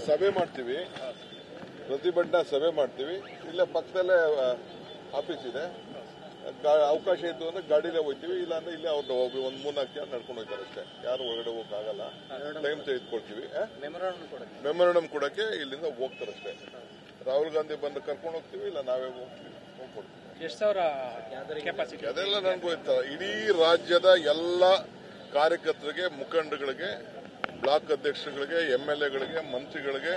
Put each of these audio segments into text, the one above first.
ಸಭೆ ಮಾಡ್ತೀವಿ, ಪ್ರತಿಭಟನಾ ಸಭೆ ಮಾಡ್ತೀವಿ. ಇಲ್ಲೇ ಪಕ್ಕದಲ್ಲೇ ಆಫೀಸ್ ಇದೆ, ಅವಕಾಶ ಇತ್ತು ಅಂದ್ರೆ ಗಾಡಿಲೇ ಹೋಗ್ತೀವಿ, ಇಲ್ಲ ಅಂದ್ರೆ ಇಲ್ಲೇ ಅವ್ರು ಒಂದ್ 3-4 ಜನ ನಡ್ಕೊಂಡು ಹೋಗ್ತಾರೆ ಅಷ್ಟೇ. ಯಾರು ಹೊರಗಡೆ ಹೋಗಕ್ಕಾಗಲ್ಲ, ಟೈಮ್ ತೆಗೆದುಕೊಳ್ತೀವಿ. ಮೆಮೊರಂಡಮ್ ಕೊಡಕ್ಕೆ ಇಲ್ಲಿಂದ ಹೋಗ್ತಾರಷ್ಟೇ. ರಾಹುಲ್ ಗಾಂಧಿ ಬಂದು ಕರ್ಕೊಂಡು ಹೋಗ್ತೀವಿ, ಇಲ್ಲ ನಾವೇ ಹೋಗ್ತೀವಿ, ಅದೆಲ್ಲ ನನಗೂ ಗೊತ್ತಿಲ್ಲ. ಇಡೀ ರಾಜ್ಯದ ಎಲ್ಲ ಕಾರ್ಯಕರ್ತರಿಗೆ, ಮುಖಂಡಗಳಿಗೆ, ಬ್ಲಾಕ್ ಅಧ್ಯಕ್ಷರುಗಳಿಗೆ, MLAಗಳಿಗೆ, ಮಂತ್ರಿಗಳಿಗೆ,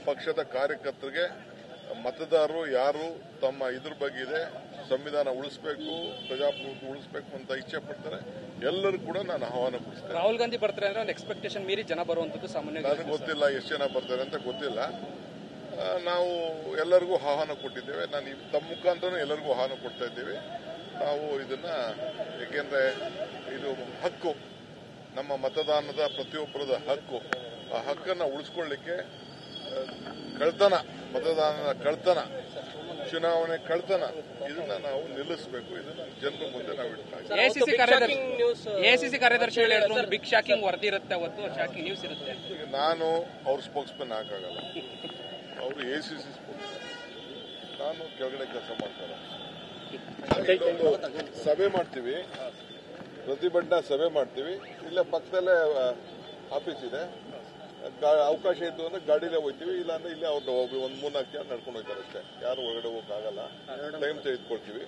ಪಕ್ಷದ ಕಾರ್ಯಕರ್ತರಿಗೆ, ಮತದಾರರು ಯಾರು ತಮ್ಮ ಇದ್ರ ಬಗ್ಗೆ ಇದೆ, ಸಂವಿಧಾನ ಉಳಿಸಬೇಕು, ಪ್ರಜಾಪ್ರಭುತ್ವ ಉಳಿಸಬೇಕು ಅಂತ ಇಚ್ಛೆ ಪಡ್ತಾರೆ, ಎಲ್ಲರೂ ಕೂಡ ನಾನು ಆಹ್ವಾನ ಕೊಡ್ತೇನೆ. ರಾಹುಲ್ ಗಾಂಧಿ ಬರ್ತಾರೆ ಅಂದ್ರೆ ಒಂದು ಎಕ್ಸ್ಪೆಕ್ಟೇಷನ್ ಮೀರಿ ಜನ ಬರುವಂತದ್ದು ಸಾಮಾನ್ಯ. ನನಗೆ ಗೊತ್ತಿಲ್ಲ ಎಷ್ಟು ಜನ ಬರ್ತಾರೆ ಅಂತ ಗೊತ್ತಿಲ್ಲ. ನಾವು ಎಲ್ಲರಿಗೂ ಆಹ್ವಾನ ಕೊಟ್ಟಿದ್ದೇವೆ. ನಾನು ತಮ್ಮ ಮುಖಾಂತರ ಎಲ್ಲರಿಗೂ ಆಹ್ವಾನ ಕೊಡ್ತಾ ಇದ್ದೀವಿ. ನಾವು ಇದನ್ನ ಏಕೆಂದ್ರೆ ಇದು ಹಕ್ಕು, ನಮ್ಮ ಮತದಾನದ ಪ್ರತಿಯೊಬ್ಬರದ ಹಕ್ಕು. ಆ ಹಕ್ಕನ್ನು ಉಳಿಸ್ಕೊಳ್ಳಿಕ್ಕೆ ಮತದಾನದ ಕಳ್ತನ, ಚುನಾವಣೆ ಕಳ್ತನ, ಇದನ್ನ ನಾವು ನಿಲ್ಲಿಸಬೇಕು. ಇದನ್ನ ಜನರ ಮುಂದೆ ನಾವು ಇಡ್ತಾ ಎಸಿಸಿ ಕಾರ್ಯದರ್ಶಿ ಹೇಳಿದ್ರು ಬಿಗ್ ಶಾಕಿಂಗ್ ವರದಿ ಇರುತ್ತೆ, ಅವತ್ತು ಶಾಕಿಂಗ್ ನ್ಯೂಸ್ ಇರುತ್ತೆ. ನಾನು ಅವ್ರ ಸ್ಪೋಕ್ಸ್ಮನ್ ಹಾಕಾಗಲ್ಲ, ಅವರು ACC ಸ್ಪೋಕ್ಸ್, ನಾನು ಕೆಳಗಡೆ ಕೆಲಸ ಮಾಡ್ತಾರೆ. ಸಭೆ ಮಾಡ್ತೀವಿ, ಪ್ರತಿಭಟನಾ ಸಭೆ ಮಾಡ್ತೀವಿ. ಇಲ್ಲೇ ಪಕ್ಕದಲ್ಲೇ ಆಫೀಸ್ ಇದೆ, ಅವಕಾಶ ಇತ್ತು ಅಂದ್ರೆ ಗಾಡಿಲೇ ಹೋಗ್ತೀವಿ, ಇಲ್ಲ ಅಂದ್ರೆ ಇಲ್ಲೇ ಅವ್ರು ಒಂದ್ 3-4 ಜನ ನಡ್ಕೊಂಡು ಹೋಗ್ತಾರೆ ಅಷ್ಟೇ. ಯಾರು ಹೊರಗಡೆ ಹೋಗಕ್ಕಾಗಲ್ಲ, ಟೈಮ್ ತೆಗೆದುಕೊಳ್ತೀವಿ.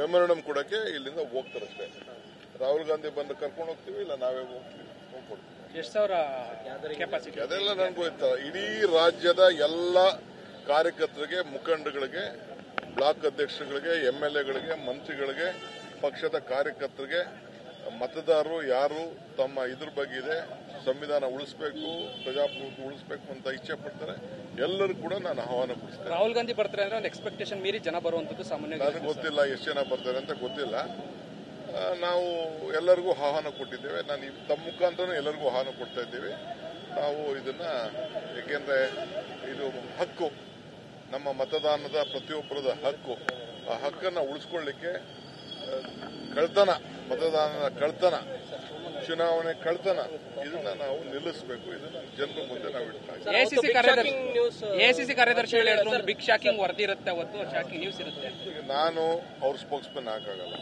ಮೆಮೊರಂಡಮ್ ಕೊಡಕ್ಕೆ ಇಲ್ಲಿಂದ ಹೋಗ್ತಾರಷ್ಟೇ. ರಾಹುಲ್ ಗಾಂಧಿ ಬಂದು ಕರ್ಕೊಂಡು ಹೋಗ್ತೀವಿ, ಇಲ್ಲ ನಾವೇ ಹೋಗ್ತೀವಿ, ಅದೆಲ್ಲ ನನಗೂ ಗೊತ್ತಿಲ್ಲ. ಇಡೀ ರಾಜ್ಯದ ಎಲ್ಲ ಕಾರ್ಯಕರ್ತರಿಗೆ, ಮುಖಂಡಗಳಿಗೆ, ಬ್ಲಾಕ್ ಅಧ್ಯಕ್ಷರುಗಳಿಗೆ, MLAಗಳಿಗೆ, ಮಂತ್ರಿಗಳಿಗೆ, ಪಕ್ಷದ ಕಾರ್ಯಕರ್ತರಿಗೆ, ಮತದಾರರು ಯಾರು ತಮ್ಮ ಇದ್ರ ಬಗ್ಗೆ ಇದೆ, ಸಂವಿಧಾನ ಉಳಿಸಬೇಕು, ಪ್ರಜಾಪ್ರಭುತ್ವ ಉಳಿಸಬೇಕು ಅಂತ ಇಚ್ಛೆ ಪಡ್ತಾರೆ, ಎಲ್ಲರೂ ಕೂಡ ನಾನು ಆಹ್ವಾನ ಕೊಡ್ತೇನೆ. ರಾಹುಲ್ ಗಾಂಧಿ ಬರ್ತಾರೆ ಅಂದ್ರೆ ಒಂದು ಎಕ್ಸ್ಪೆಕ್ಟೇಷನ್ ಮೀರಿ ಜನ ಬರುವಂತದ್ದು ಸಾಮಾನ್ಯ. ನನಗೆ ಗೊತ್ತಿಲ್ಲ ಎಷ್ಟು ಜನ ಬರ್ತಾರೆ ಅಂತ ಗೊತ್ತಿಲ್ಲ. ನಾವು ಎಲ್ಲರಿಗೂ ಆಹ್ವಾನ ಕೊಟ್ಟಿದ್ದೇವೆ. ನಾನು ತಮ್ಮ ಮುಖಾಂತರ ಎಲ್ಲರಿಗೂ ಆಹ್ವಾನ ಕೊಡ್ತಾ ಇದ್ದೀವಿ. ನಾವು ಇದನ್ನ ಏಕೆಂದ್ರೆ ಇದು ಹಕ್ಕು, ನಮ್ಮ ಮತದಾನದ ಪ್ರತಿಯೊಬ್ಬರದ ಹಕ್ಕು. ಆ ಹಕ್ಕನ್ನು ಉಳಿಸ್ಕೊಳ್ಳಿಕ್ಕೆ ಮತದಾನದ ಕಳ್ತನ, ಚುನಾವಣೆ ಕಳ್ತನ, ಇದನ್ನ ನಾವು ನಿಲ್ಲಿಸಬೇಕು. ಇದನ್ನ ಜನರ ಮುಂದೆ ನಾವು ಇಡ್ತಾ ಇದ್ದೀವಿ. ಎಸಿಸಿ ಕಾರ್ಯದರ್ಶಿ ಹೇಳಿದ್ರು ಬಿಗ್ ಶಾಕಿಂಗ್ ವರದಿ ಇರುತ್ತೆ, ಅವತ್ತು ಶಾಕಿಂಗ್ ನ್ಯೂಸ್ ಇರುತ್ತೆ. ನಾನು ಅವ್ರ ಸ್ಪೋಕ್ಸ್ಮನ್ ಹಾಕಾಗಲ್ಲ,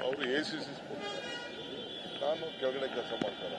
ಅವರು ACC ಸ್ಪೋಕ್ಸ್, ನಾನು ಕೆಳಗಡೆ ಕೆಲಸ ಮಾಡ್ತಾರೆ.